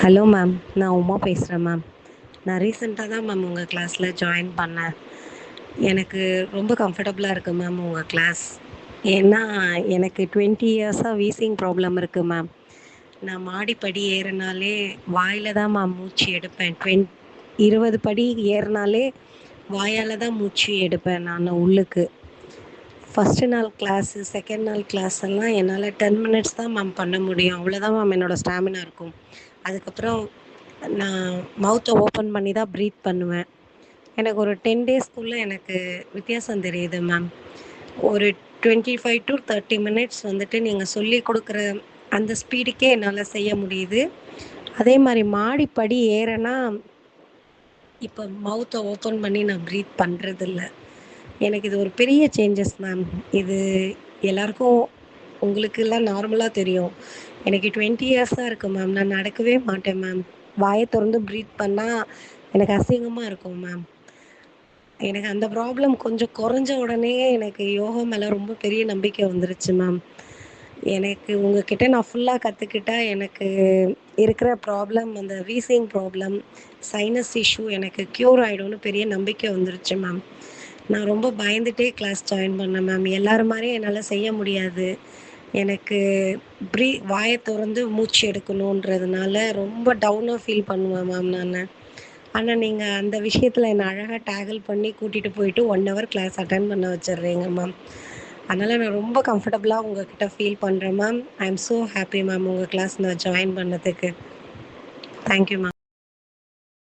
Hello ma'am. நான் உமா பேசுகிறேன் ma'am. நான் ரீசெண்டாக தான் மேம் உங்கள் கிளாஸில் ஜாயின் பண்ணேன். எனக்கு ரொம்ப கம்ஃபர்டபுளாக இருக்குது மேம் உங்கள் கிளாஸ். ஏன்னா எனக்கு 20 இயர்ஸாக வீசிங் ப்ராப்ளம் இருக்குது மேம். நான் மாடிப்படி ஏறினாலே வாயில் தான் மேம் மூச்சு எடுப்பேன். 20 படி ஏறினாலே வாயால் தான் மூச்சு எடுப்பேன் நான் உள்ளுக்கு. ஃபஸ்ட்டு நாள் கிளாஸு, செகண்ட் நாள் கிளாஸ் எல்லாம் என்னால் 10 மினிட்ஸ் தான் மேம் பண்ண முடியும். அவ்வளோதான் மேம் என்னோடய ஸ்டாமினா இருக்கும். அதுக்கப்புறம் நான் மவுத்தை ஓப்பன் பண்ணி தான் ப்ரீத் பண்ணுவேன். எனக்கு ஒரு 10 டேஸ்க்குள்ளே எனக்கு வித்தியாசம் தெரியுது மேம். ஒரு 25 to 30 மினிட்ஸ் வந்துட்டு நீங்கள் சொல்லிக் கொடுக்குற அந்த ஸ்பீடுக்கே என்னால் செய்ய முடியுது. அதே மாதிரி மாடிப்படி ஏறனா இப்போ மவுத்தை ஓப்பன் பண்ணி நான் ப்ரீத் பண்ணுறதில்ல. எனக்கு இது ஒரு பெரிய சேஞ்சஸ் மேம். இது எல்லாருக்கும் உங்களுக்கெல்லாம் நார்மலாக தெரியும். எனக்கு 20 இயர்ஸாக இருக்குது மேம். நான் நடக்கவே மாட்டேன் மேம். வாயை திறந்து ப்ரீத் பண்ணால் எனக்கு அசிங்கமாக இருக்கும் மேம். எனக்கு அந்த ப்ராப்ளம் கொஞ்சம் குறைஞ்ச உடனே எனக்கு யோகா மேலே ரொம்ப பெரிய நம்பிக்கை வந்துருச்சு மேம். எனக்கு உங்ககிட்ட நான் ஃபுல்லாக கற்றுக்கிட்டா எனக்கு இருக்கிற ப்ராப்ளம், அந்த வீசிங் ப்ராப்ளம், சைனஸ் இஷ்யூ எனக்கு க்யூர் ஆகிடும்னு பெரிய நம்பிக்கை வந்துருச்சு மேம். நான் ரொம்ப பயந்துட்டே கிளாஸ் ஜாயின் பண்ணேன் மேம். எல்லாரும் மாதிரியும் என்னால் செய்ய முடியாது. எனக்கு வாயை திறந்து மூச்சு எடுக்கணுன்றதுனால ரொம்ப டவுனாக ஃபீல் பண்ணுவேன் மேம் நான். ஆனால் நீங்கள் அந்த விஷயத்தில் என்னை அழகாக டேக்கிள் பண்ணி கூட்டிகிட்டு போயிட்டு 1 ஹவர் கிளாஸ் அட்டென்ட் பண்ண வச்சிடுறீங்க மேம். அதனால் நான் ரொம்ப கம்ஃபர்டபுளாக உங்ககிட்ட ஃபீல் பண்ணுறேன் ma'am. I am so happy ma'am உங்கள் கிளாஸ் நான் ஜாயின் பண்ணதுக்கு. Thank you ma'am.